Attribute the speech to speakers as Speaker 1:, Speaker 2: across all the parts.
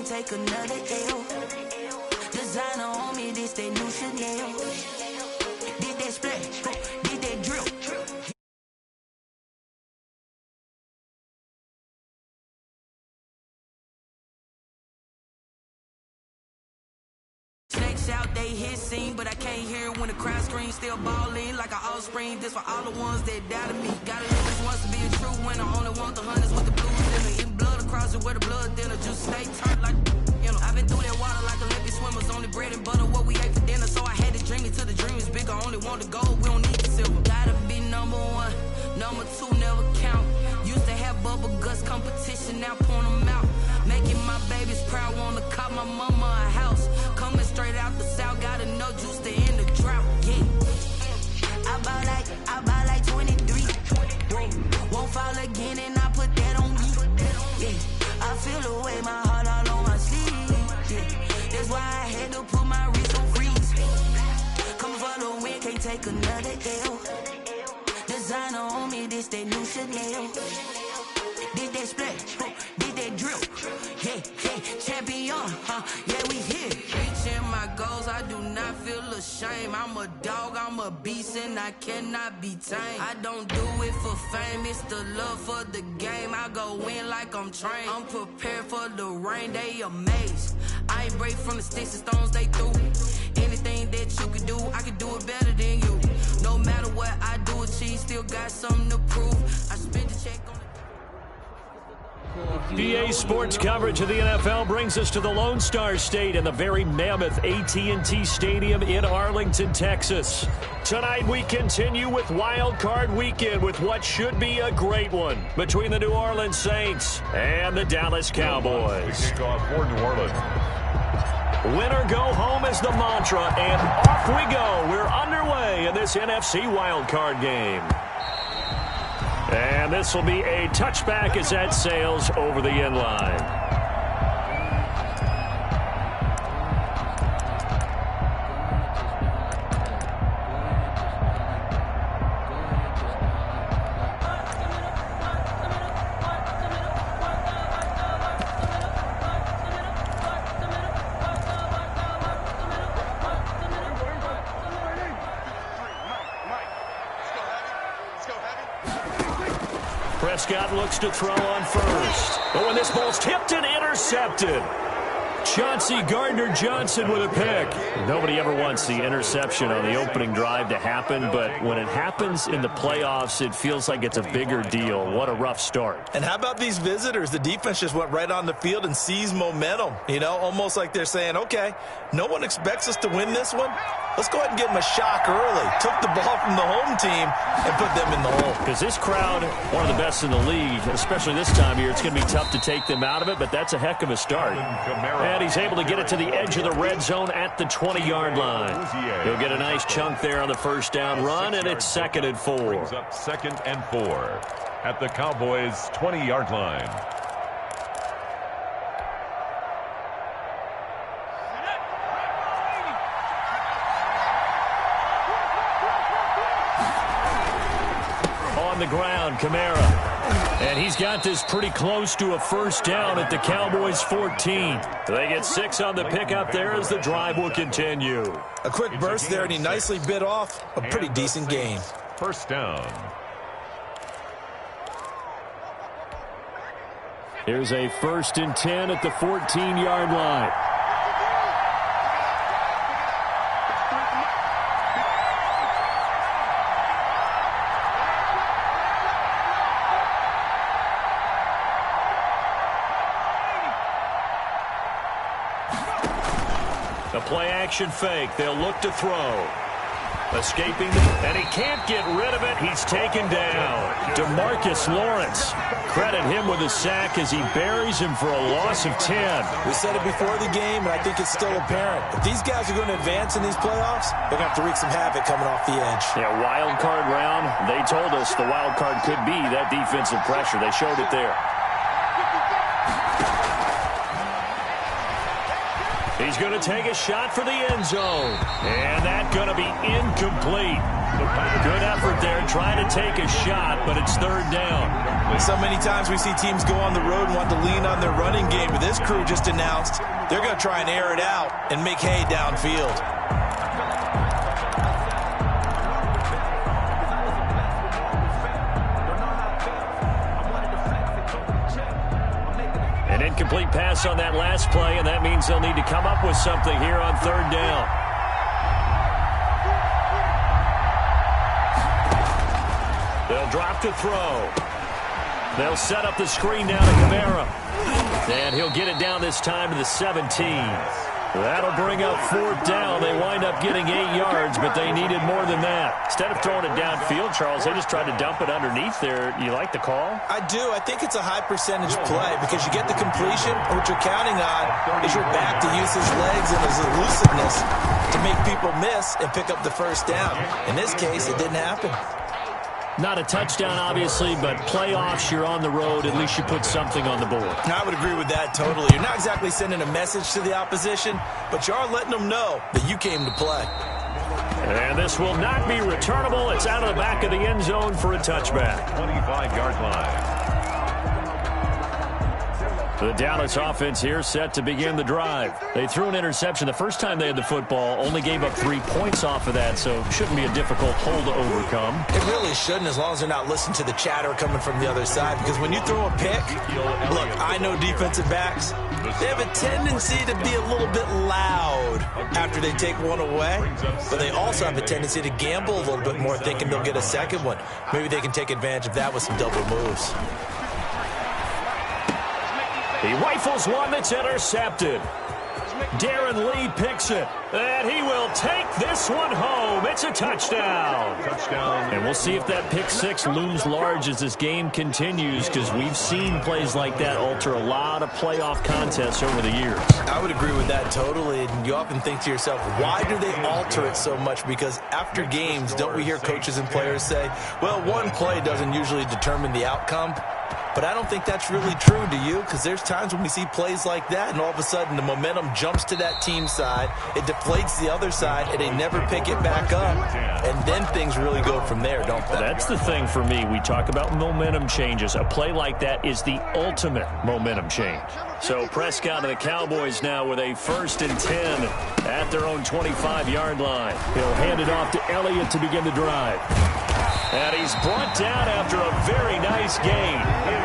Speaker 1: can't take another L. Designer on me, this that new Chanel. Did that splash, did that drill. Snakes out, they hit scene, but I can't hear it when the crowd screams. Still ballin' like an offspring. This for all the ones that doubted me. Gotta lose once to be a true winner. Only want the hunters with the blues dinner. Eating blood across it where the blood dinner. Just stay turned like, you know. I've been through that water like Olympic swimmers. Only bread and butter, what we ate for dinner. So I had to dream it till the dream is bigger. Only want the gold, we don't need the silver. Gotta be number one, number two never count. Used to have bubble guts competition, now point them out. Making my babies proud, wanna cop my mama a house. Coming straight out the south, got enough juice to end the drought. Yeah, I buy like 23. Won't fall again, and I put that on me. Yeah, I feel the way, my heart all on my sleeve. Yeah, that's why I had to put my wrist on freeze. Coming for the win, can't take another L. Designer on me, this that new Chanel. Did that splash, did that drill. Yeah, champion, yeah, we here. Reaching my goals, I do not feel ashamed. I'm a dog, I'm a beast, and I cannot be tamed. I don't do it for fame, it's the love for the game. I go in like I'm trained. I'm prepared for the rain, they amazed. I ain't break from the sticks and stones they threw. Anything that you can do, I can do it better than you. No matter what I do, achieve, still got something to prove. I spent the check on
Speaker 2: PA Sports coverage of the NFL brings us to the Lone Star State and the very mammoth AT&T Stadium in Arlington, Texas. Tonight we continue with Wild Card Weekend with what should be a great one between the New Orleans Saints and the Dallas Cowboys.
Speaker 3: The kickoff for New Orleans.
Speaker 2: Winner go home is the mantra, and off we go. We're underway in this NFC Wild Card game. And this will be a touchback as that sails over the end line. Prescott looks to throw on first. Oh, and this ball's tipped and intercepted. Chauncey Gardner-Johnson with a pick. Nobody ever wants the interception on the opening drive to happen, but when it happens in the playoffs, it feels like it's a bigger deal. What a rough start.
Speaker 4: And how about these visitors? The defense just went right on the field and seized momentum. You know, almost like they're saying, okay, no one expects us to win this one. Let's go ahead and give them a shock early. Took the ball from the home team and put them in the hole.
Speaker 2: Because this crowd, one of the best in the league, especially this time of year, it's going to be tough to take them out of it, but that's a heck of a start. And he's able to get it to the edge of the red zone at the 20-yard line. He'll get a nice chunk there on the first down run, and it's 2nd and 4.
Speaker 3: Brings up 2nd and 4 at the Cowboys' 20-yard line.
Speaker 2: On the ground, Kamara. And he's got this pretty close to a first down at the Cowboys' 14. They get 6 on the pickup there as the drive will continue.
Speaker 4: A quick burst there, and he nicely bit off a pretty decent gain.
Speaker 3: First down.
Speaker 2: Here's a 1st and 10 at the 14-yard line. A play-action fake. They'll look to throw. Escaping, and he can't get rid of it. He's taken down. DeMarcus Lawrence. Credit him with a sack as he buries him for a loss of 10.
Speaker 4: We said it before the game, and I think it's still apparent. If these guys are going to advance in these playoffs, they're going to have to wreak some havoc coming off the edge.
Speaker 2: Yeah, wild card round. They told us the wild card could be that defensive pressure. They showed it there. He's going to take a shot for the end zone. And that's going to be incomplete. Good effort there trying to take a shot, but it's third down.
Speaker 4: So many times we see teams go on the road and want to lean on their running game, but this crew just announced they're going to try and air it out and make hay downfield.
Speaker 2: An incomplete pass on that last play, and that means they'll need to come up with something here on third down. They'll drop to throw. They'll set up the screen down to Kamara. And he'll get it down this time to the 17. That'll bring up fourth down. They wind up getting 8 yards, but they needed more than that. Instead of throwing it downfield, Charles, they just tried to dump it underneath there. You like the call?
Speaker 4: I do. I think it's a high percentage play because you get the completion. What you're counting on is your back to use his legs and his elusiveness to make people miss and pick up the first down. In this case, it didn't happen.
Speaker 2: Not a touchdown, obviously, but playoffs, you're on the road. At least you put something on the board.
Speaker 4: I would agree with that totally. You're not exactly sending a message to the opposition, but you are letting them know that you came to play.
Speaker 2: And this will not be returnable. It's out of the back of the end zone for a touchback.
Speaker 3: 25-yard line.
Speaker 2: The Dallas offense here set to begin the drive. They threw an interception the first time they had the football, only gave up 3 points off of that, so shouldn't be a difficult hole to overcome.
Speaker 4: It really shouldn't, as long as they're not listening to the chatter coming from the other side, because when you throw a pick, look, I know defensive backs, they have a tendency to be a little bit loud after they take one away, but they also have a tendency to gamble a little bit more, thinking they'll get a second one. Maybe they can take advantage of that with some double moves.
Speaker 2: He rifles one that's intercepted. Darren Lee picks it, and he will take this one home. It's a touchdown. And we'll see if that pick six looms large as this game continues, because we've seen plays like that alter a lot of playoff contests over the years.
Speaker 4: I would agree with that totally, and you often think to yourself, why do they alter it so much? Because after games, don't we hear coaches and players say, well, one play doesn't usually determine the outcome? But I don't think that's really true, do you? Because there's times when we see plays like that, and all of a sudden the momentum jumps to that team side, it deflates the other side, and they never pick it back up. And then things really go from there, don't they?
Speaker 2: That's the thing for me. We talk about momentum changes. A play like that is the ultimate momentum change. So Prescott and the Cowboys now with a 1st and 10 at their own 25-yard line. He'll hand it off to Elliott to begin the drive. And he's brought down after a very nice gain.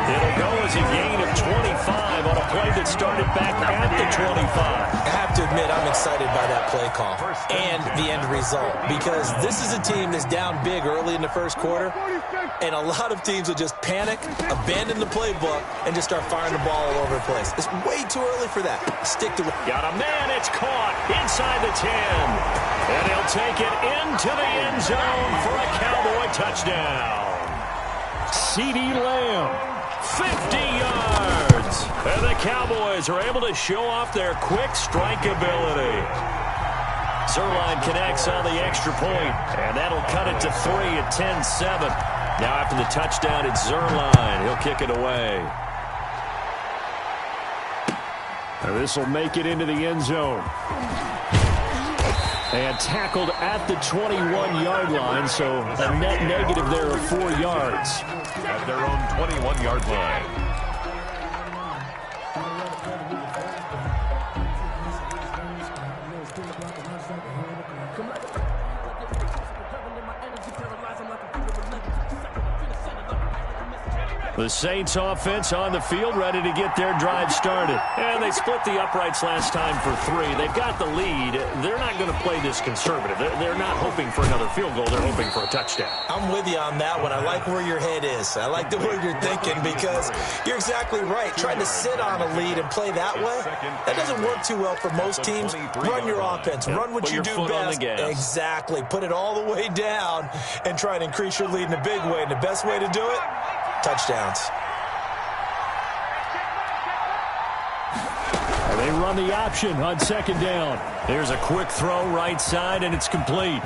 Speaker 2: It'll go as a gain of 25 on a play that started back at the 25.
Speaker 4: I have to admit, I'm excited by that play call and the end result, because this is a team that's down big early in the first quarter, and a lot of teams will just panic, abandon the playbook, and just start firing the ball all over the place. It's way too early for that. Stick to it.
Speaker 2: Got a man. It's caught inside the 10. And he'll take it into the end zone for a Cowboy touchdown. CeeDee Lamb, 50 yards. And the Cowboys are able to show off their quick strike ability. Zerline connects on the extra point, and that'll cut it to 3 at 10-7. Now after the touchdown, it's Zerline. He'll kick it away. And this will make it into the end zone. And tackled at the 21-yard line, so a net negative there of 4 yards.
Speaker 3: At their own 21-yard line.
Speaker 2: The Saints offense on the field, ready to get their drive started. And they split the uprights last time for 3. They've got the lead. They're not going to play this conservative. They're not hoping for another field goal. They're hoping for a touchdown.
Speaker 4: I'm with you on that one. I like where your head is. I like the way you're thinking, because you're exactly right. Trying to sit on a lead and play that way, that doesn't work too well for most teams. Run your offense. Run what you do best. Exactly. Put it all the way down and try and increase your lead in a big way. And the best way to do it, touchdowns.
Speaker 2: And they run the option on 2nd down. There's a quick throw right side, and it's complete.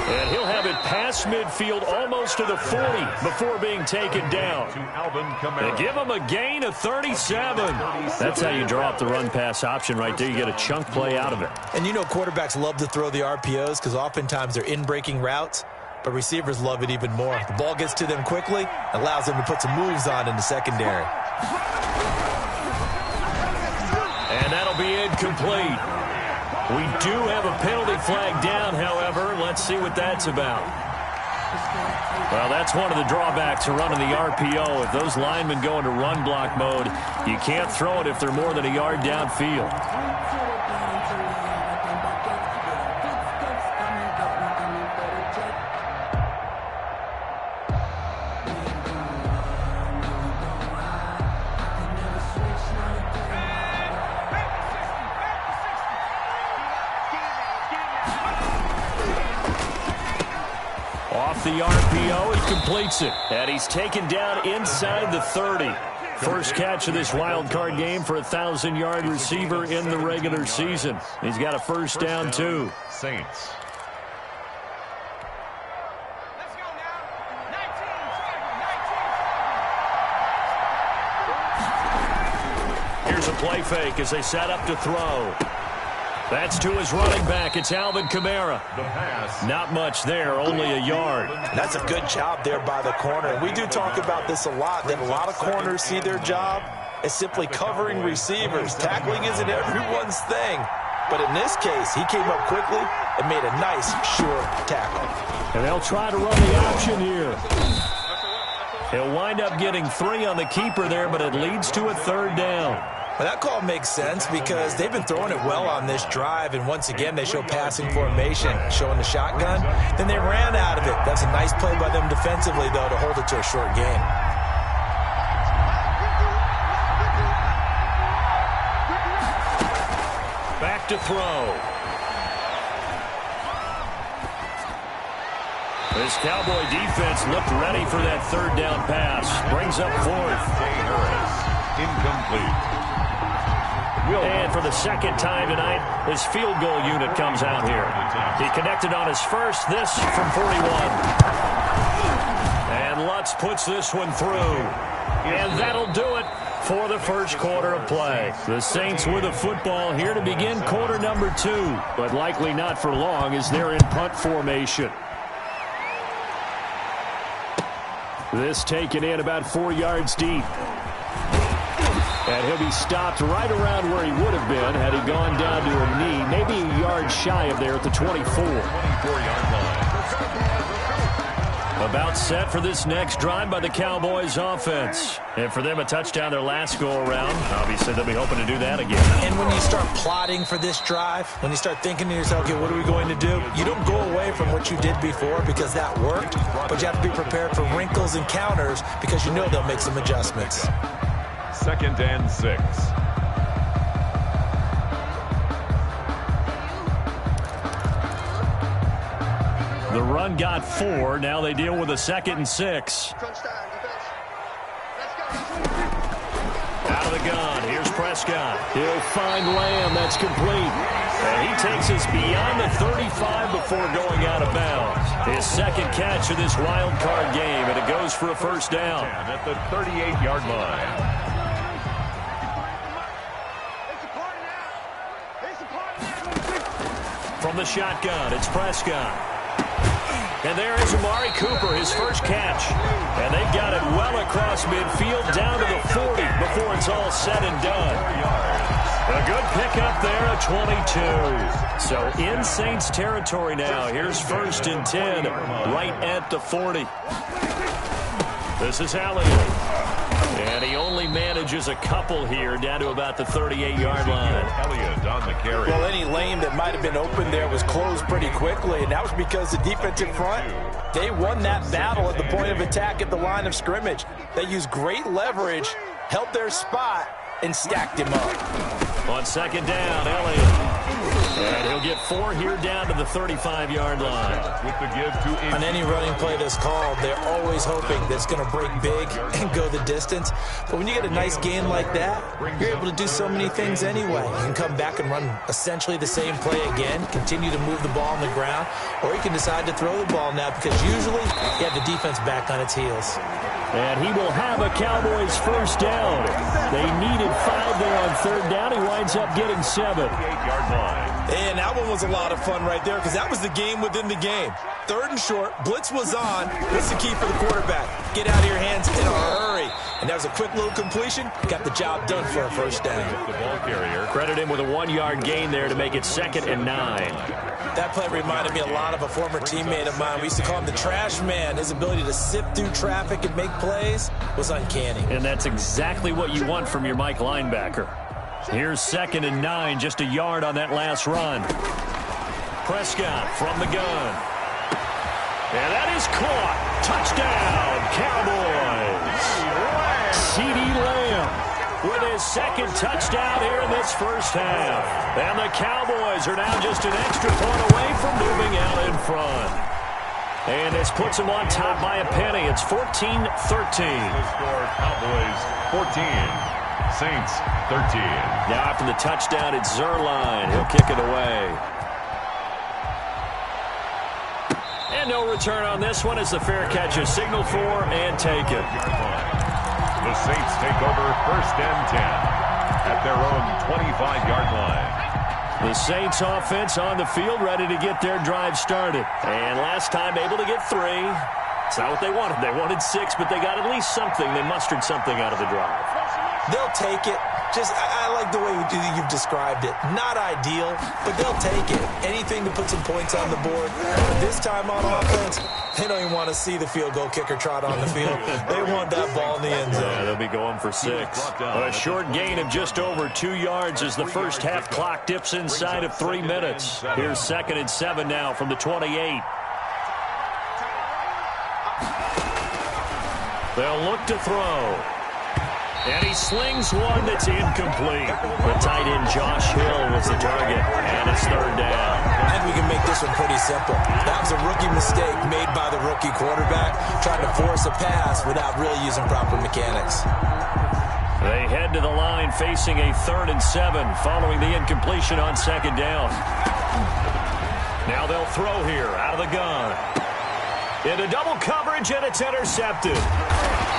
Speaker 2: And he'll have it passed past midfield, almost to the 40 before being taken down. They give him a gain of 37. That's how you draw up the run-pass option right there. You get a chunk play out of it.
Speaker 4: And you know quarterbacks love to throw the RPOs because oftentimes they're in-breaking routes, but receivers love it even more. The ball gets to them quickly, allows them to put some moves on in the secondary.
Speaker 2: And that'll be incomplete. We do have a penalty flag down, however. Let's see what that's about. Well, that's one of the drawbacks of running the RPO. If those linemen go into run block mode, you can't throw it if they're more than a yard downfield. The RPO, he completes it. And he's taken down inside the 30. First catch of this wild card game for a 1,000-yard receiver in the regular season. He's got a first down, too.
Speaker 3: Saints.
Speaker 2: Here's a play fake as they set up to throw. That's to his running back. It's Alvin Kamara. Not much there, only a yard.
Speaker 4: That's a good job there by the corner. And we do talk about this a lot, that a lot of corners see their job as simply covering receivers. Tackling isn't everyone's thing. But in this case, he came up quickly and made a nice, short tackle.
Speaker 2: And they'll try to run the option here. He'll wind up getting 3 on the keeper there, but it leads to a third down.
Speaker 4: Well, that call makes sense because they've been throwing it well on this drive, and once again they show passing formation, showing the shotgun. Then they ran out of it. That's a nice play by them defensively, though, to hold it to a short gain.
Speaker 2: Back to throw. This Cowboy defense looked ready for that third down pass. Brings up 4th.
Speaker 3: Incomplete.
Speaker 2: And for the second time tonight, his field goal unit comes out here. He connected on his first, this from 41. And Lutz puts this one through. And that'll do it for the first quarter of play. The Saints with a football here to begin quarter number 2, but likely not for long as they're in punt formation. This taken in about 4 yards deep. And he'll be stopped right around where he would have been had he gone down to a knee, maybe a yard shy of there at the 24.
Speaker 3: 24-yard line.
Speaker 2: About set for this next drive by the Cowboys offense. And for them, a touchdown their last go-around. Obviously, they'll be hoping to do that again.
Speaker 4: And when you start plotting for this drive, when you start thinking to yourself, okay, what are we going to do? You don't go away from what you did before because that worked, but you have to be prepared for wrinkles and counters because you know they'll make some adjustments.
Speaker 3: 2nd and 6.
Speaker 2: The run got 4. Now they deal with a 2nd and 6. Out of the gun. Here's Prescott. He'll find Lamb. That's complete. And he takes us beyond the 35 before going out of bounds. His second catch of this wild card game, and it goes for a first down.
Speaker 3: At the 38-yard line.
Speaker 2: From the shotgun, it's Prescott. And there is Amari Cooper, his first catch. And they've got it well across midfield down to the 40 before it's all said and done. A good pickup there at 22. So in Saints territory now. Here's 1st and 10 right at the 40. This is Elliott. And he only manages a couple here down to about the 38-yard line.
Speaker 3: Elliott on the carry.
Speaker 4: Well, any lane that might have been open there was closed pretty quickly, and that was because the defensive front, they won that battle at the point of attack at the line of scrimmage. They used great leverage, held their spot, and stacked him up.
Speaker 2: On 2nd down, Elliott. And he'll get 4 here down to the 35-yard line.
Speaker 3: With the give to
Speaker 4: on any running play that's called, they're always hoping that it's going to break big and go the distance. But when you get a nice gain like that, you're able to do so many things anyway. You can come back and run essentially the same play again, continue to move the ball on the ground, or you can decide to throw the ball now because usually you have the defense back on its heels.
Speaker 2: And he will have a Cowboys first down. They needed 5 there on third down. He winds up getting 7.
Speaker 3: 8-yard line.
Speaker 4: And that one was a lot of fun right there because that was the game within the game. Third and short, blitz was on. What's the key for the quarterback? Get out of your hands in a hurry. And that was a quick little completion. Got the job done for a first down.
Speaker 3: The ball carrier.
Speaker 2: Credit him with a 1-yard gain there to make it 2nd and 9.
Speaker 4: That play reminded me a lot of a former teammate of mine. We used to call him the trash man. His ability to sift through traffic and make plays was uncanny.
Speaker 2: And that's exactly what you want from your Mike linebacker. Here's 2nd and 9, just a yard on that last run. Prescott from the gun. And that is caught. Touchdown, Cowboys. CeeDee Lamb with his 2nd touchdown here in this first half. And the Cowboys are now just an extra point away from moving out in front. And this puts them on top by a penny. It's 14-13.
Speaker 3: The score, Cowboys 14. Saints 13.
Speaker 2: Now after the touchdown, it's Zerline. He'll kick it away. And no return on this one as the fair catch is signaled for and taken.
Speaker 3: The Saints take over 1st and 10 at their own 25-yard line.
Speaker 2: The Saints offense on the field ready to get their drive started. And last time able to get 3. It's not what they wanted. They wanted 6, but they got at least something. They mustered something out of the drive.
Speaker 4: They'll take it. I like the way you've described it. Not ideal, but they'll take it. Anything to put some points on the board. But this time on offense, they don't even want to see the field goal kicker trot on the field. They want that ball in the end zone.
Speaker 2: Yeah, they'll be going for 6. A short gain of just over 2 yards as the first half clock dips inside of 3 minutes. Here's 2nd and 7 now from the 28. They'll look to throw. And he slings one that's incomplete. The tight end Josh Hill was the target, and it's 3rd down.
Speaker 4: I think we can make this one pretty simple. That was a rookie mistake made by the rookie quarterback, trying to force a pass without really using proper mechanics.
Speaker 2: They head to the line facing a 3rd and 7 following the incompletion on 2nd down. Now they'll throw here out of the gun. Into double coverage, and it's intercepted.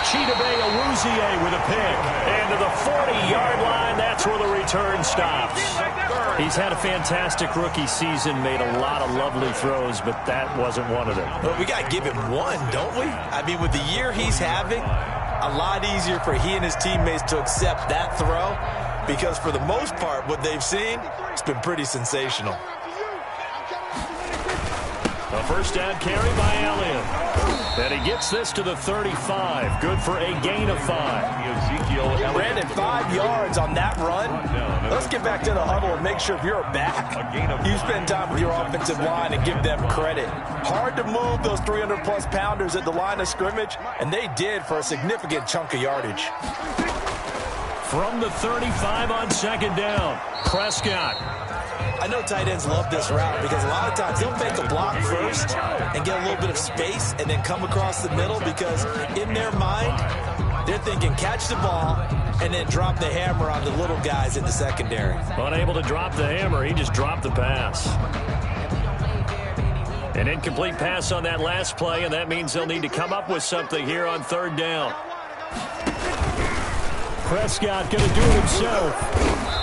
Speaker 2: Chidobe Awuzie with a pick. And to the 40-yard line, that's where the return stops. He's had a fantastic rookie season, made a lot of lovely throws, but that wasn't one of them.
Speaker 4: Well, we got to give him one, don't we? I mean, with the year he's having, a lot easier for he and his teammates to accept that throw because for the most part, what they've seen, it's been pretty sensational.
Speaker 2: A first down carry by Elliott. And he gets this to the 35. Good for a gain of 5.
Speaker 4: Brandon, 5 yards on that run. Let's get back to the huddle and make sure if you're back, you spend time with your offensive line and give them credit. Hard to move those 300-plus pounders at the line of scrimmage, and they did for a significant chunk of yardage.
Speaker 2: From the 35 on 2nd down, Prescott.
Speaker 4: I know tight ends love this route because a lot of times they'll make a block first and get a little bit of space and then come across the middle because in their mind, they're thinking catch the ball and then drop the hammer on the little guys in the secondary.
Speaker 2: Unable to drop the hammer, he just dropped the pass. An incomplete pass on that last play, and that means they'll need to come up with something here on 3rd down. Prescott going to do it himself.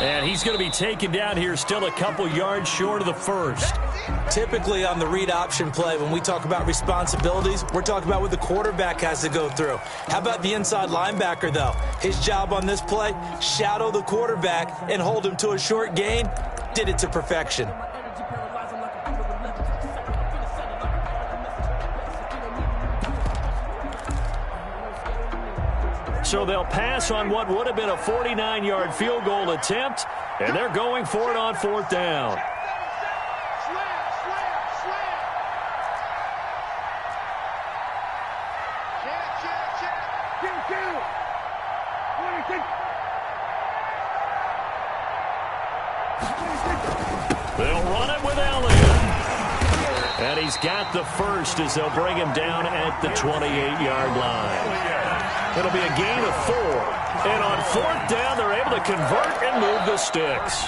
Speaker 2: And he's going to be taken down here still a couple yards short of the 1st.
Speaker 4: Typically on the read option play, when we talk about responsibilities, we're talking about what the quarterback has to go through. How about the inside linebacker, though? His job on this play, shadow the quarterback and hold him to a short gain. Did it to perfection.
Speaker 2: So they'll pass on what would have been a 49-yard field goal attempt, and they're going for it on 4th down. They'll run it with Elliott. And he's got the first as they'll bring him down at the 28-yard line. It'll be a gain of 4. And on 4th down, they're able to convert and move the sticks.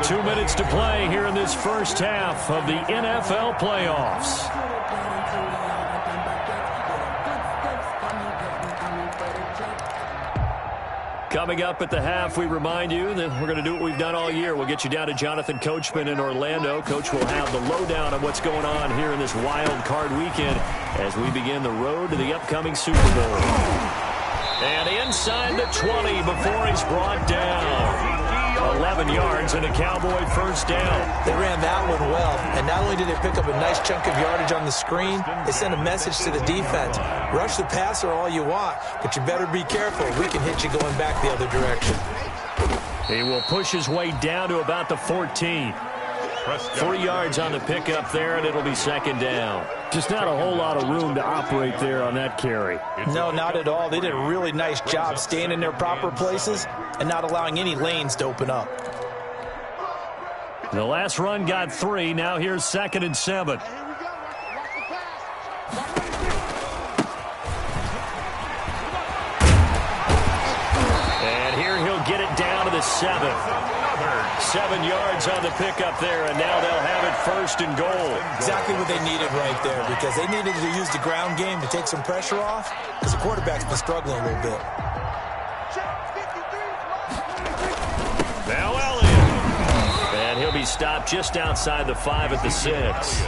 Speaker 2: 2 minutes to play here in this first half of the NFL playoffs. Coming up at the half, we remind you that we're going to do what we've done all year. We'll get you down to Jonathan Coachman in Orlando. Coach will have the lowdown on what's going on here in this wild card weekend as we begin the road to the upcoming Super Bowl. And inside the 20 before he's brought down. 11 yards and a Cowboy first down.
Speaker 4: They ran that one well, and not only did they pick up a nice chunk of yardage on the screen, they sent a message to the defense. Rush the passer all you want, but you better be careful. We can hit you going back the other direction.
Speaker 2: He will push his way down to about the 14. 3 yards on the pickup there, and it'll be second down. Just not a whole lot of room to operate there on that carry.
Speaker 4: No, not at all. They did a really nice job staying in their proper places and not allowing any lanes to open up.
Speaker 2: The last run got 3. Now here's 2nd and 7. And here he'll get it down to the 7. 7 yards on the pickup there, and now they'll have it first and goal.
Speaker 4: Exactly what they needed right there, because they needed to use the ground game to take some pressure off, because the quarterback's been struggling a little bit.
Speaker 2: Now Elliott. And he'll be stopped just outside the 5 at the 6.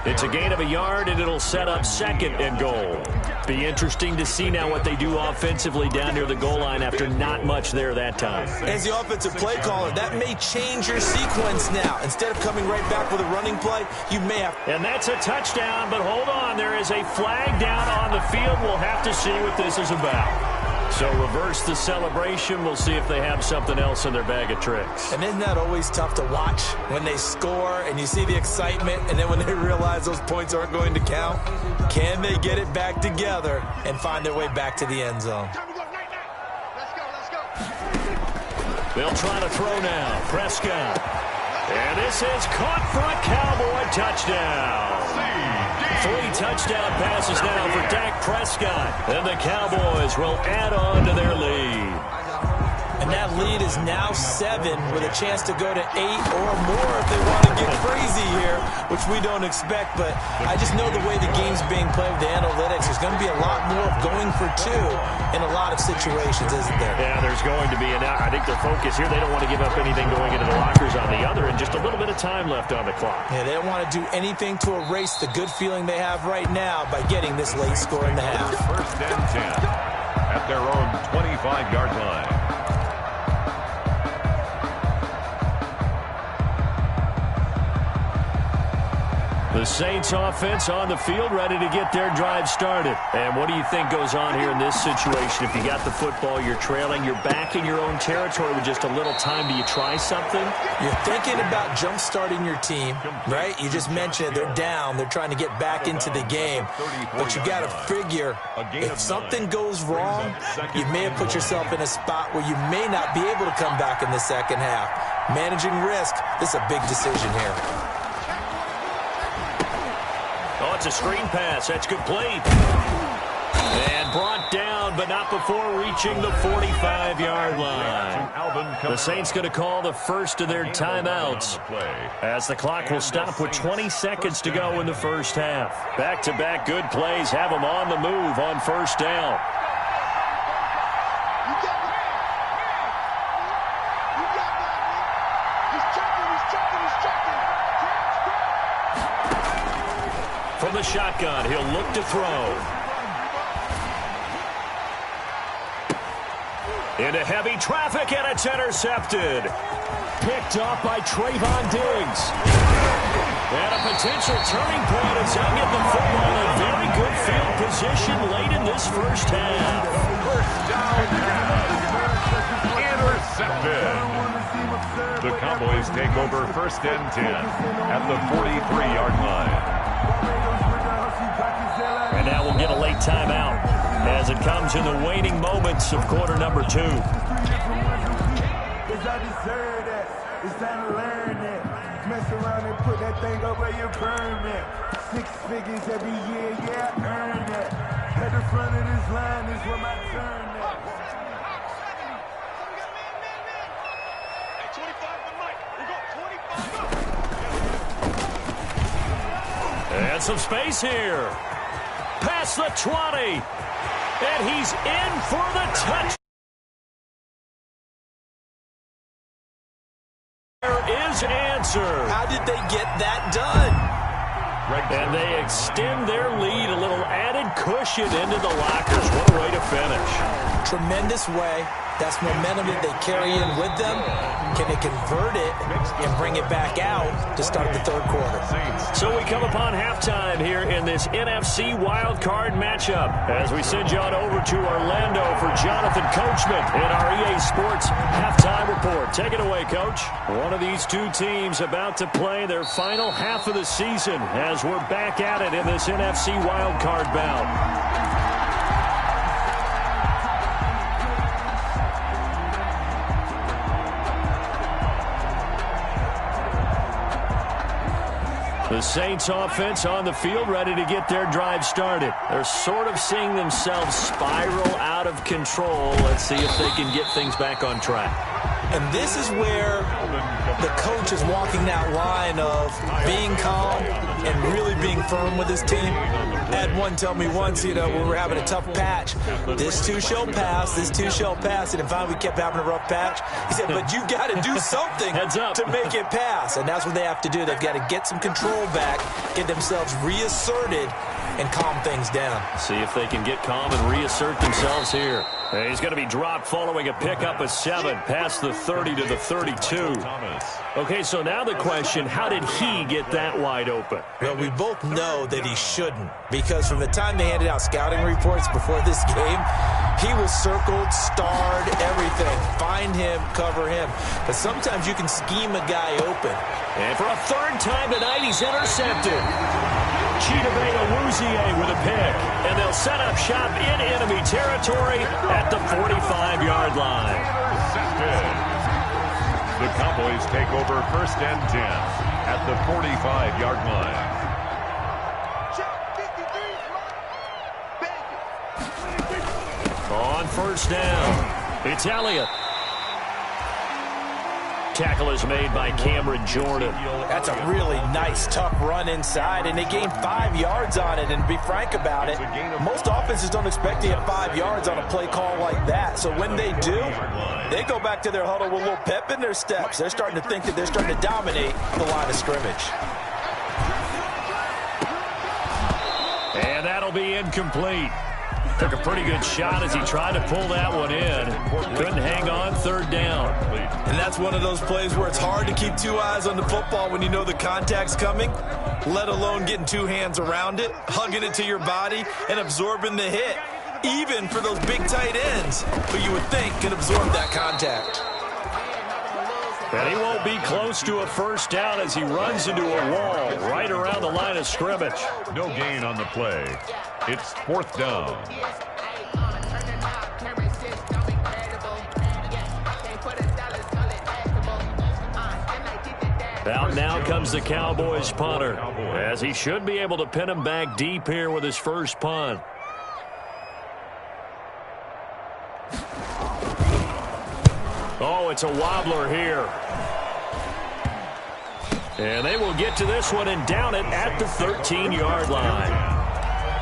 Speaker 2: It's a gain of a yard, and it'll set up 2nd and goal. Be interesting to see now what they do offensively down near the goal line after not much there that time.
Speaker 4: As the offensive play caller, that may change your sequence now. Instead of coming right back with a running play, you may have...
Speaker 2: And that's a touchdown, but hold on. There is a flag down on the field. We'll have to see what this is about. So reverse the celebration. We'll see if they have something else in their bag of tricks.
Speaker 4: And isn't that always tough to watch when they score and you see the excitement, and then when they realize those points aren't going to count? Can they get it back together and find their way back to the end zone?
Speaker 2: They'll try to throw now. Prescott. And this is caught for a Cowboy touchdown. 3 touchdown passes now for Dak Prescott. And the Cowboys will add on to their lead.
Speaker 4: And that lead is now 7 with a chance to go to 8 or more if they want to get crazy here, which we don't expect. But I just know the way the game's being played with the analytics, there's going to be a lot more of going for 2 in a lot of situations, isn't there?
Speaker 2: Yeah, there's going to be. And I think their focus here, they don't want to give up anything going into the lockers on the other, and just a little bit of time left on the clock.
Speaker 4: Yeah, they don't want to do anything to erase the good feeling they have right now by getting this late score in the half.
Speaker 3: First and 10 at their own 25-yard line.
Speaker 2: The Saints offense on the field, ready to get their drive started. And what do you think goes on here in this situation? If you got the football, you're trailing, you're back in your own territory with just a little time. Do you try something?
Speaker 4: You're thinking about jump-starting your team, right? You just mentioned they're down. They're trying to get back into the game. But you got to figure, if something goes wrong, you may have put yourself in a spot where you may not be able to come back in the second half. Managing risk, this is a big decision here.
Speaker 2: Oh, it's a screen pass. That's complete. And brought down, but not before reaching the 45-yard line. The Saints going to call the first of their timeouts as the clock will stop with 20 seconds to go in the first half. Back-to-back good plays have them on the move on first down. From the shotgun, he'll look to throw. Into heavy traffic, and it's intercepted. Picked off by Trayvon Diggs. And a potential turning point as they'll get the football in very good field position late in this first half.
Speaker 3: First down pass. Intercepted. The Cowboys take over first and 10 at the 43-yard line.
Speaker 2: And now we'll get a late timeout as it comes in the waning moments of quarter number 2.
Speaker 5: Mess around and put that thing up where you permit. 6 figures every year, yeah, I earned that. At the front of this line is where my turn at.
Speaker 6: Hey, 25 for Mike. We got 25 up.
Speaker 2: And some space here. Past the 20. And he's in for the touch. There is answer.
Speaker 4: How did they get that done?
Speaker 2: And they extend their lead, a little added cushion into the lockers. What a way to finish.
Speaker 4: Tremendous way. That's momentum that they carry in with them. Can they convert it and bring it back out to start the third quarter?
Speaker 2: So we come upon halftime here in this NFC wildcard matchup as we send you on over to Orlando for Jonathan Coachman in our EA Sports halftime report. Take it away, Coach. One of these two teams about to play their final half of the season as we're back at it in this NFC wildcard bout. The Saints offense on the field ready to get their drive started. They're sort of seeing themselves spiral out of control. Let's see if they can get things back on track.
Speaker 4: And this is where the coach is walking that line of being calm and really being firm with his team. I had one tell me once, when we were having a tough patch, this too shall pass, this too shall pass. And finally we kept having a rough patch. He said, but you got to do something to make it pass. And that's what they have to do. They've got to get some control back, get themselves reasserted, and calm things down.
Speaker 2: See if they can get calm and reassert themselves here. And he's going to be dropped following a pickup of 7 past the 30 to the 32. Okay, so now the question, how did he get that wide open?
Speaker 4: Well, we both know that he shouldn't, because from the time they handed out scouting reports before this game, he was circled, starred, everything. Find him, cover him. But sometimes you can scheme a guy open.
Speaker 2: And for a third time tonight, he's intercepted. Chidobe with a pick. And they'll set up shop in enemy territory at the 45-yard line.
Speaker 3: Intercepted. The Cowboys take over 1st and 10 at the 45-yard line.
Speaker 2: On 1st down, it's Elliott. Tackle is made by Cameron Jordan.
Speaker 4: That's a really nice, tough run inside, and they gained 5 yards on it. And to be frank about it, most offenses don't expect to get 5 yards on a play call like that. So when they do, they go back to their huddle with a little pep in their steps. They're starting to think that they're starting to dominate the line of scrimmage.
Speaker 2: And that'll be incomplete. Took a pretty good shot as he tried to pull that one in. Couldn't hang on, 3rd down.
Speaker 4: And that's one of those plays where it's hard to keep 2 eyes on the football when you know the contact's coming, let alone getting 2 hands around it, hugging it to your body, and absorbing the hit, even for those big tight ends who you would think can absorb that contact.
Speaker 2: And he won't be close to a 1st down as he runs into a wall right around the line of scrimmage.
Speaker 3: No gain on the play. It's 4th down.
Speaker 2: Out now comes the Cowboys punter, as he should be able to pin him back deep here with his first punt. Oh, it's a wobbler here. And they will get to this one and down it at the 13-yard line.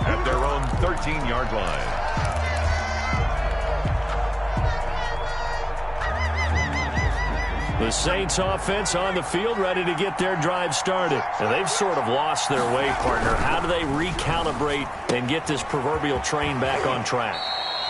Speaker 3: At their own 13-yard line.
Speaker 2: The Saints offense on the field ready to get their drive started. And they've sort of lost their way, partner. How do they recalibrate and get this proverbial train back on track?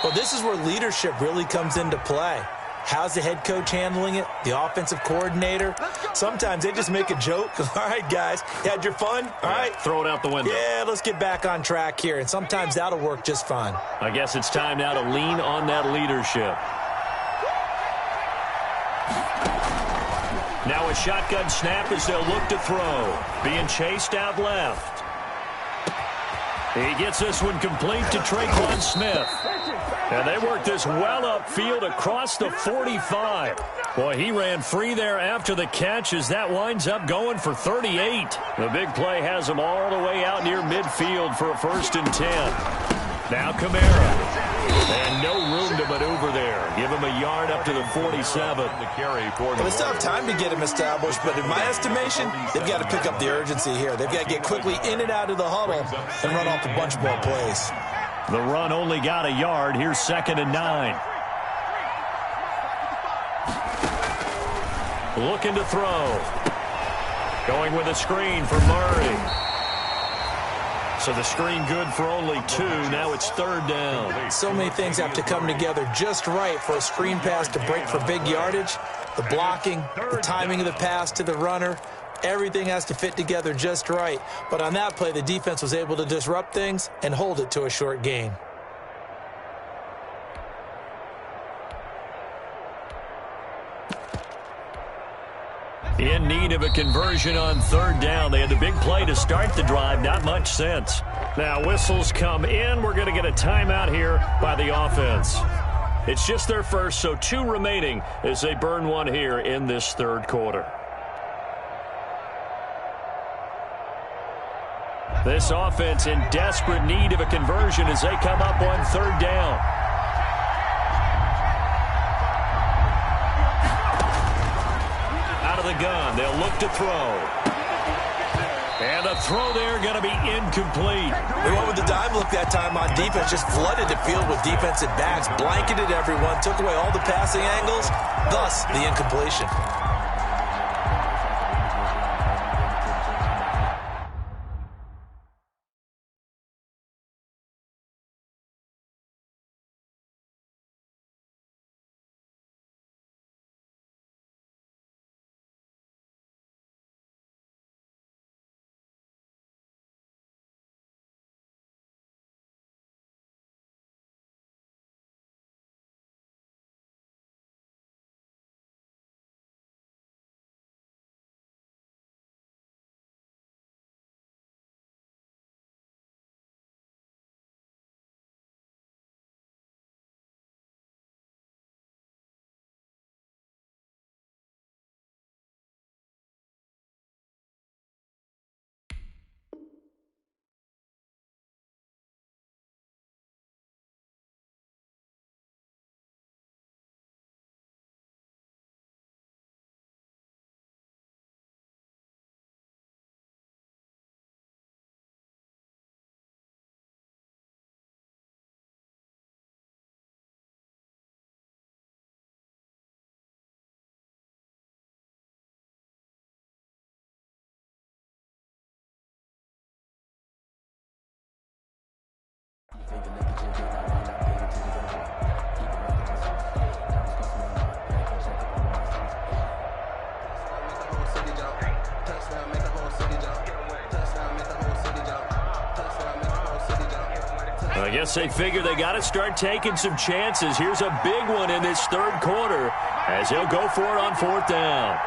Speaker 4: Well, this is where leadership really comes into play. How's the head coach handling it? The offensive coordinator? Sometimes they just make a joke. All right, guys, you had your fun? All right.
Speaker 2: Throw it out the window.
Speaker 4: Yeah, let's get back on track here. And sometimes that'll work just fine.
Speaker 2: I guess it's time now to lean on that leadership. Now a shotgun snap as they'll look to throw. Being chased out left. He gets this one complete to Traquan Smith. And they work this well upfield across the 45. Boy, he ran free there after the catch as that winds up going for 38. The big play has him all the way out near midfield for a 1st and 10. Now Kamara. And no room to maneuver there. Give him a yard up to the 47.
Speaker 4: Well, they still have time to get him established, but in my estimation, they've got to pick up the urgency here. They've got to get quickly in and out of the huddle and run off a bunch more plays.
Speaker 2: The run only got a yard. Here's 2nd and 9. Looking to throw. Going with a screen for Murray. So the screen good for only 2. Now it's 3rd down.
Speaker 4: So many things have to come together just right for a screen pass to break for big yardage. The blocking, the timing of the pass to the runner, everything has to fit together just right. But on that play, the defense was able to disrupt things and hold it to a short gain.
Speaker 2: In need of a conversion on 3rd down. They had the big play to start the drive. Not much sense. Now whistles come in. We're going to get a timeout here by the offense. It's just their first, so 2 remaining as they burn one here in this 3rd quarter. This offense in desperate need of a conversion as they come up on 3rd down. The gun. They'll look to throw. And a throw there going to be incomplete.
Speaker 4: They went with the dime look that time on defense. Just flooded the field with defensive backs. Blanketed everyone. Took away all the passing angles. Thus, the incompletion.
Speaker 2: I guess they figure they got to start taking some chances. Here's a big one in this 3rd quarter as he'll go for it on 4th down.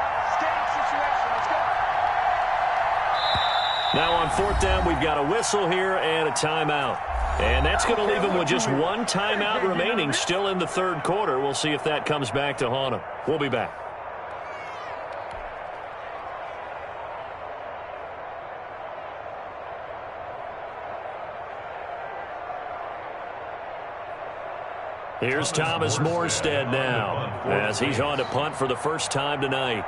Speaker 2: Now on 4th down, we've got a whistle here and a timeout. And that's going to leave him with just 1 timeout remaining still in the 3rd quarter. We'll see if that comes back to haunt him. We'll be back. Here's Thomas Morstead now as he's on to punt for the first time tonight.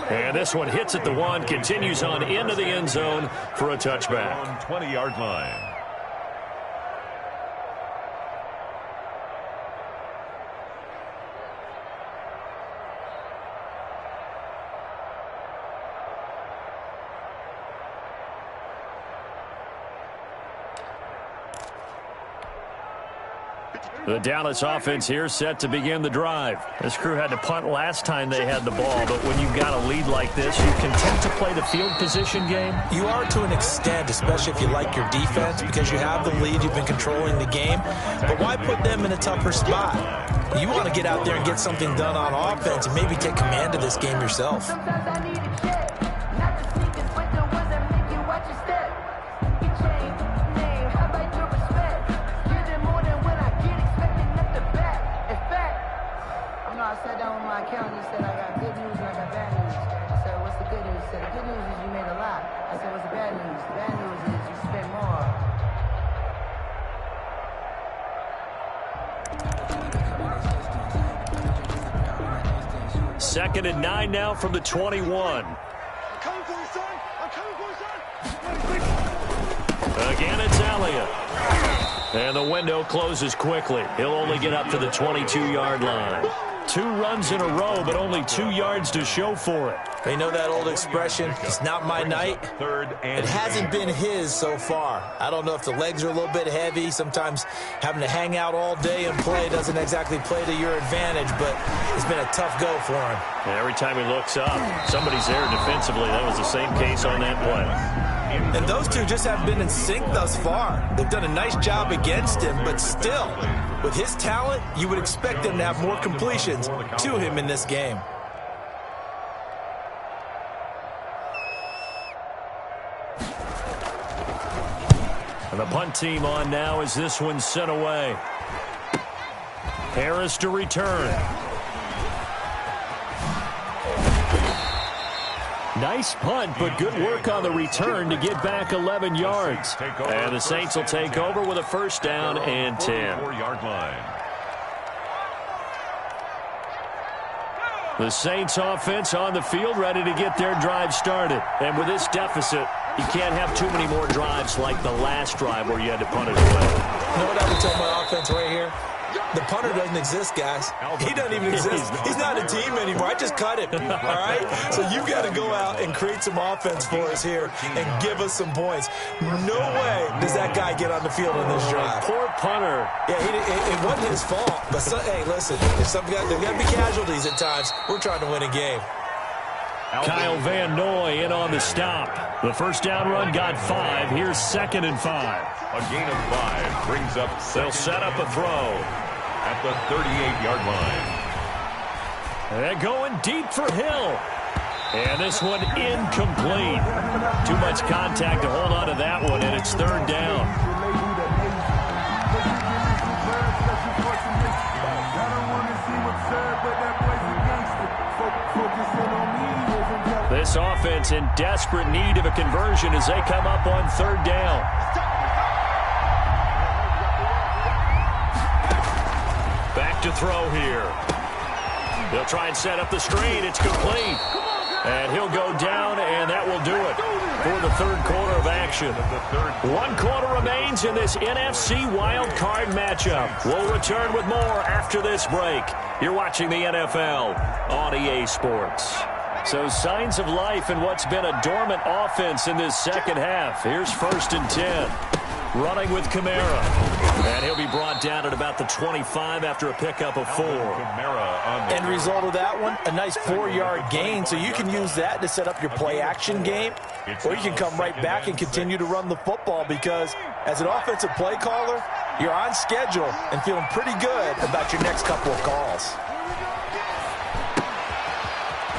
Speaker 2: And this one hits at the 1, continues on into the end zone for a touchback.
Speaker 3: On 20-yard line.
Speaker 2: The Dallas offense here set to begin the drive. This crew had to punt last time they had the ball, but when you've got a lead like this, you content to play the field position game?
Speaker 4: You are to an extent, especially if you like your defense, because you have the lead, you've been controlling the game. But why put them in a tougher spot? You want to get out there and get something done on offense and maybe take command of this game yourself.
Speaker 1: Sometimes I need a check. Not the sneakers, but the ones that make you watch your step. Get chain, name, how about your respect? Give them more than when I get expecting at the back. In fact, I sat down with my accountant and said I got good news and I got bad news. I said, what's the good news? He said, the good news is you made a lot. I said, what's the bad news? The bad news is you spent more.
Speaker 2: Second and 9 now from the 21.
Speaker 6: I'm coming for you, son. I'm coming for you, son.
Speaker 2: Again, it's Elliott. And the window closes quickly. He'll only get up to the 22-yard line. 2 runs in a row, but only 2 yards to show for it.
Speaker 4: You know that old expression, it's not my night? It hasn't been his so far. I don't know if the legs are a little bit heavy. Sometimes having to hang out all day and play doesn't exactly play to your advantage, but it's been a tough go for him.
Speaker 2: And every time he looks up, somebody's there defensively. That was the same case on that play.
Speaker 4: And those two just haven't been in sync thus far. They've done a nice job against him, but still, with his talent, you would expect them to have more completions to him in this game.
Speaker 2: And the punt team on now as this one's sent away. Harris to return. Nice punt, but good work on the return to get back 11 yards. And the Saints will take over with a first down and 10.
Speaker 3: 4-yard line.
Speaker 2: The Saints offense on the field ready to get their drive started. And with this deficit, you can't have too many more drives like the last drive where you had to punt it away.
Speaker 4: You know what I would tell my offense right here? The punter doesn't exist, guys. He doesn't even exist. He's not a team anymore. I just cut him, all right? So you've got to go out and create some offense for us here and give us some points. No way does that guy get on the field on this drive.
Speaker 2: Poor punter.
Speaker 4: Yeah, it wasn't his fault. But, hey, listen, there's got to be casualties at times. We're trying to win a game.
Speaker 2: Kyle Van Noy in on the stop. The first down run got 5. Here's 2nd and 5.
Speaker 3: A gain of 5 brings up
Speaker 2: They'll set up a throw.
Speaker 3: At the 38-yard line.
Speaker 2: They're going deep for Hill. And this one incomplete. Too much contact to hold on to that one, and it's 3rd down. This offense in desperate need of a conversion as they come up on 3rd down. Back to throw here. They'll try and set up the screen. It's complete. And he'll go down, and that will do it for the 3rd quarter of action. 1 quarter remains in this NFC wild card matchup. We'll return with more after this break. You're watching the NFL on EA Sports. So signs of life in what's been a dormant offense in this second half. Here's 1st and 10. Running with Kamara. And he'll be brought down at about the 25 after a pickup of 4.
Speaker 4: End result of that one, a nice 4-yard gain, so you can use that to set up your play-action game, or you can come right back and continue to run the football because as an offensive play caller, you're on schedule and feeling pretty good about your next couple of calls.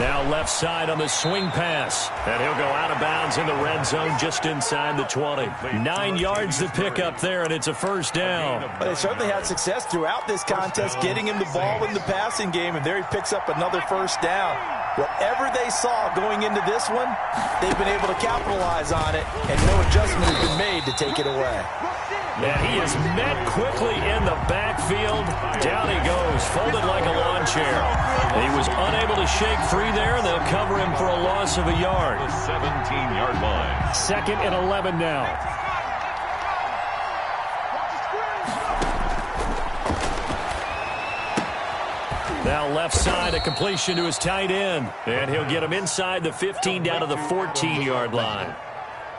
Speaker 2: Now left side on the swing pass. And he'll go out of bounds in the red zone just inside the 20. 9 yards to pick up there, and it's a first down.
Speaker 4: But they certainly had success throughout this contest getting him the ball in the passing game, and there he picks up another first down. Whatever they saw going into this one, they've been able to capitalize on it, and no adjustment has been made to take it away.
Speaker 2: And he is met quickly in the backfield. Down he goes, folded like a lawn chair. He was unable to shake free there, and they'll cover him for a loss of a yard.
Speaker 3: The 17-yard line.
Speaker 2: 2nd and 11 now. Now left side, a completion to his tight end. And he'll get him inside the 15 down to the 14-yard line.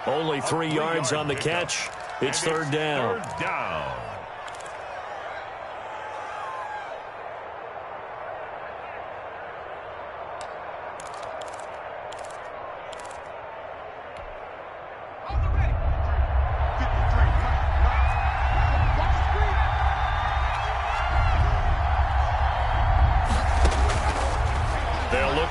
Speaker 2: Only 3 yards on the catch. It's 3rd down.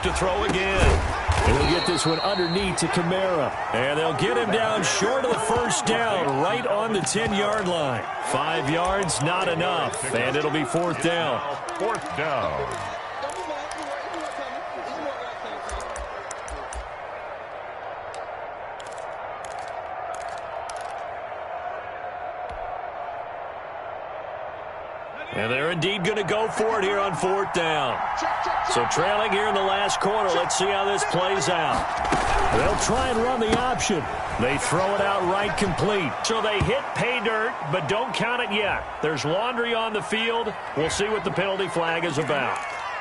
Speaker 2: back to throw again. And he'll get this one underneath to Kamara. And they'll get him down short of the first down, right on the 10-yard line. 5 yards, not enough. And it'll be fourth down.
Speaker 3: Fourth down.
Speaker 2: And they're indeed going to go for it here on fourth down. So trailing here in the last quarter. Let's see how this plays out. They'll try and run the option. They throw it out right complete. So they hit pay dirt, but don't count it yet. There's laundry on the field. We'll see what the penalty flag is about.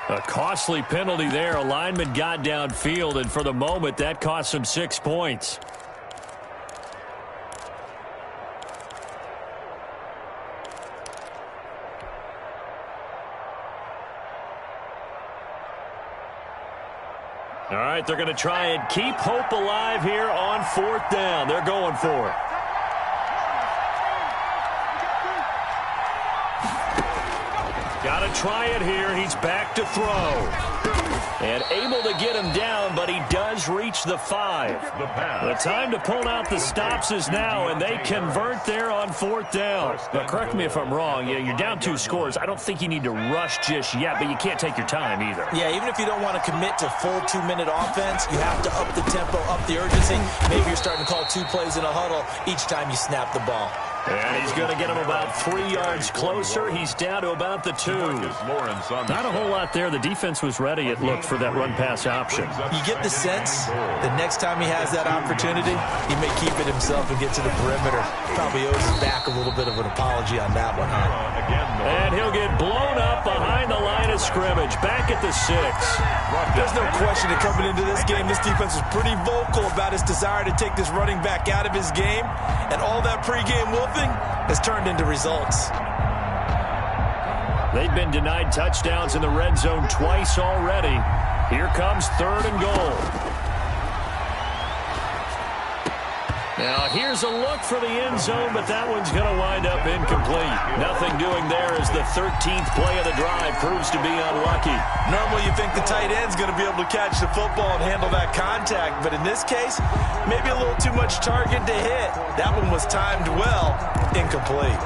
Speaker 2: A costly penalty there. A lineman got downfield, and for the moment, that cost him 6 points. All right, they're going to try and keep hope alive here on fourth down. They're going for it. Got to try it here. He's back to throw. And able to get him down, but he does reach the 5. The time to pull out the stops is now, and they convert there on fourth down. Now, correct me if I'm wrong. You're down 2 scores. I don't think you need to rush just yet, but you can't take your time either.
Speaker 4: Yeah, even if you don't want to commit to full 2-minute offense, you have to up the tempo, up the urgency. Maybe you're starting to call 2 plays in a huddle each time you snap the ball.
Speaker 2: And he's going to get him about 3 yards closer. He's down to about the 2. Not a whole lot there. The defense was ready, it looked, for that run-pass option.
Speaker 4: You get the sense the next time he has that opportunity, he may keep it himself and get to the perimeter. Probably owes his back a little bit of an apology on that one, huh?
Speaker 2: And he'll get blown up behind the line of scrimmage. Back at the 6.
Speaker 4: There's no question that coming into this game, this defense was pretty vocal about his desire to take this running back out of his game. And all that pregame wolfing has turned into results.
Speaker 2: They've been denied touchdowns in the red zone twice already. Here comes 3rd and goal. Now here's a look for the end zone, but that one's going to wind up incomplete. Nothing doing there as the 13th play of the drive proves to be unlucky.
Speaker 4: Normally you think the tight end's going to be able to catch the football and handle that contact, but in this case, maybe a little too much target to hit. That one was timed well, incomplete.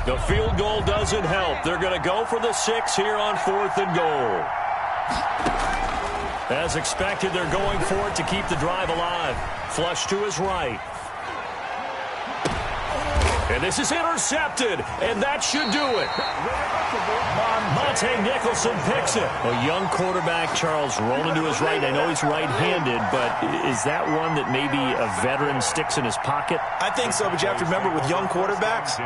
Speaker 2: The field goal doesn't help. They're going to go for the 6 here on 4th and goal. As expected, they're going for it to keep the drive alive. Flush to his right. And this is intercepted, and that should do it. Monte Nicholson picks it. A young quarterback, Charles, rolling to his right. I know he's right-handed, but is that one that maybe a veteran sticks in his pocket?
Speaker 4: I think so, but you have to remember with young quarterbacks,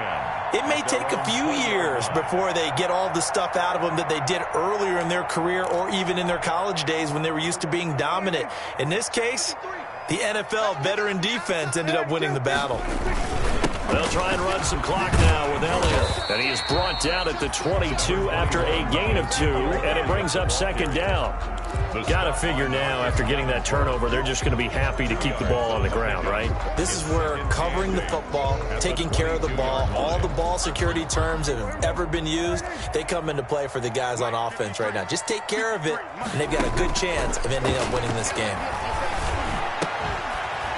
Speaker 4: it may take a few years before they get all the stuff out of them that they did earlier in their career or even in their college days when they were used to being dominant. In this case, the NFL veteran defense ended up winning the battle.
Speaker 2: They'll try and run some clock now with Elliott. And he is brought down at the 22 after a gain of 2, and it brings up 2nd down. Got to figure now, after getting that turnover, they're just going to be happy to keep the ball on the ground, right?
Speaker 4: This is where covering the football, taking care of the ball, all the ball security terms that have ever been used, they come into play for the guys on offense right now. Just take care of it, and they've got a good chance of ending up winning this game.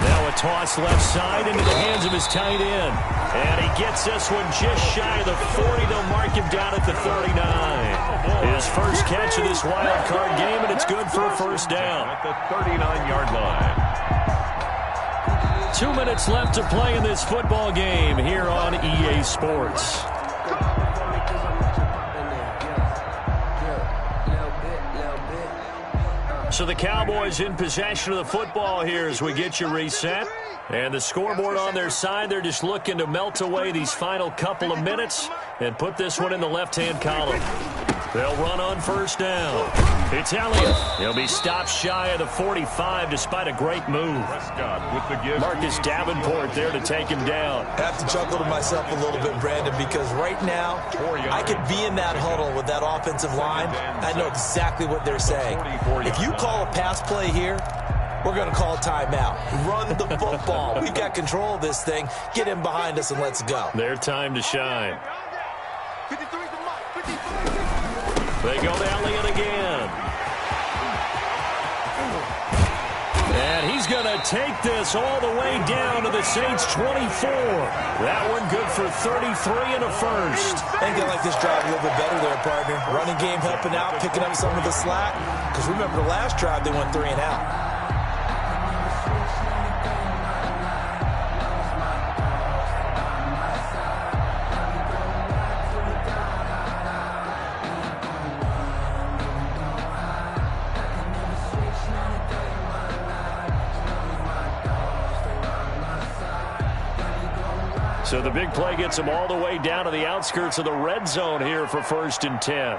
Speaker 2: Now a toss left side into the hands of his tight end. And he gets this one just shy of the 40. They'll mark him down at the 39. His first catch of this wild card game, and it's good for a first down.
Speaker 3: At the 39-yard line.
Speaker 2: 2 minutes left to play in this football game here on EA Sports. So the Cowboys in possession of the football here as we get you reset. And the scoreboard on their side, they're just looking to melt away these final couple of minutes and put this one in the left-hand column. They'll run on first down. It's Elliott. He'll be stopped shy of the 45 despite a great move. Marcus Davenport there to take him down.
Speaker 4: I have to chuckle to myself a little bit, Brandon, because right now I could be in that huddle with that offensive line. I know exactly what they're saying. If you call a pass play here, we're going to call timeout. Run the football. We've got control of this thing. Get him behind us and let's go.
Speaker 2: Their time to shine. They go to Elliott again. And he's going to take this all the way down to the Saints' 24. That one good for 33 and a first.
Speaker 4: I think they like this drive a little bit better there, partner. Running game helping out, picking up some of the slack. Because remember the last drive, they went 3 and out.
Speaker 2: So the big play gets him all the way down to the outskirts of the red zone here for 1st and 10.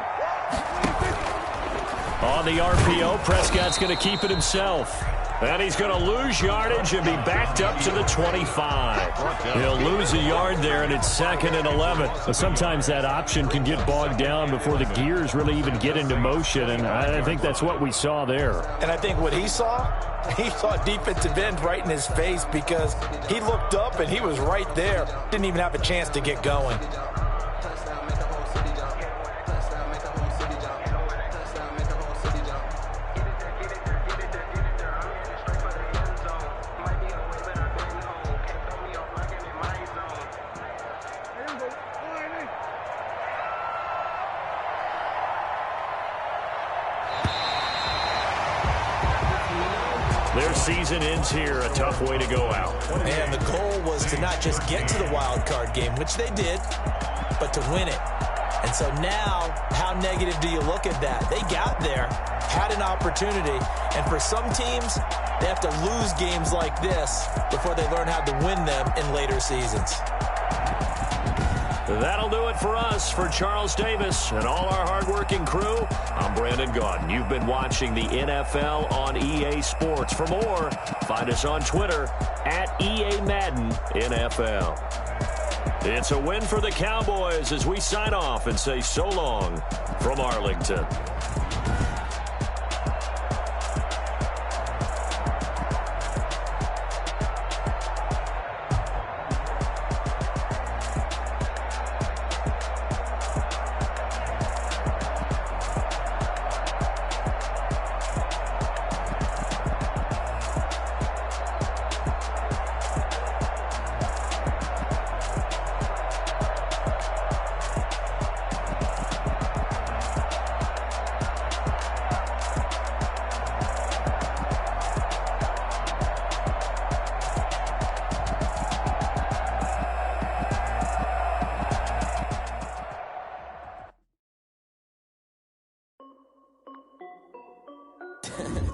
Speaker 2: On the RPO, Prescott's going to keep it himself. And he's going to lose yardage and be backed up to the 25. He'll lose a yard there, and it's 2nd and 11. But sometimes that option can get bogged down before the gears really even get into motion, and I think that's what we saw there.
Speaker 4: And I think what he saw defensive end right in his face because he looked up and he was right there. Didn't even have a chance to get going.
Speaker 2: Their season ends here, a tough way to go out.
Speaker 4: And the goal was to not just get to the wild card game, which they did, but to win it. And so now, how negative do you look at that? They got there, had an opportunity, and for some teams, they have to lose games like this before they learn how to win them in later seasons.
Speaker 2: That'll do it for us. For Charles Davis and all our hardworking crew, I'm Brandon Gaudin. You've been watching the NFL on EA Sports. For more, find us on Twitter at EA Madden NFL. It's a win for the Cowboys as we sign off and say so long from Arlington.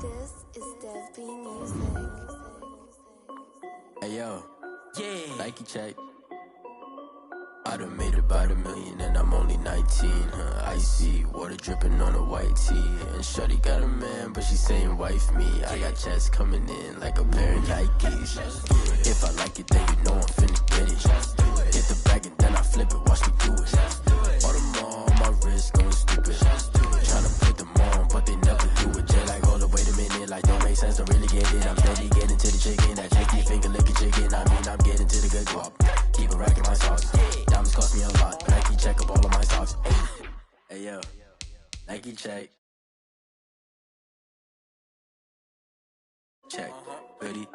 Speaker 7: This is Dev B Music.
Speaker 8: Hey yo, yeah. Nike check. I done made about $1 million and I'm only 19. Icy water dripping on a white tee. And shawty got a man, but she saying wife me. I got checks coming in like a pair of Nikes. If I like it, then you know I'm finna get it. Hit the bag and then I flip it, watch me do it. Audemars on my wrist, going stupid. Tryna put them on, but they never do it. Just like, hold up, wait a minute, like don't make sense, don't really get it. I'm steady getting to the chicken, that checky finger licking chicken. I mean, I'm getting to the good guap. Keep a rack in my sauce. Diamonds cost me a lot. Nike check up all of my socks. Hey yo, Nike check. Check. Hoodie.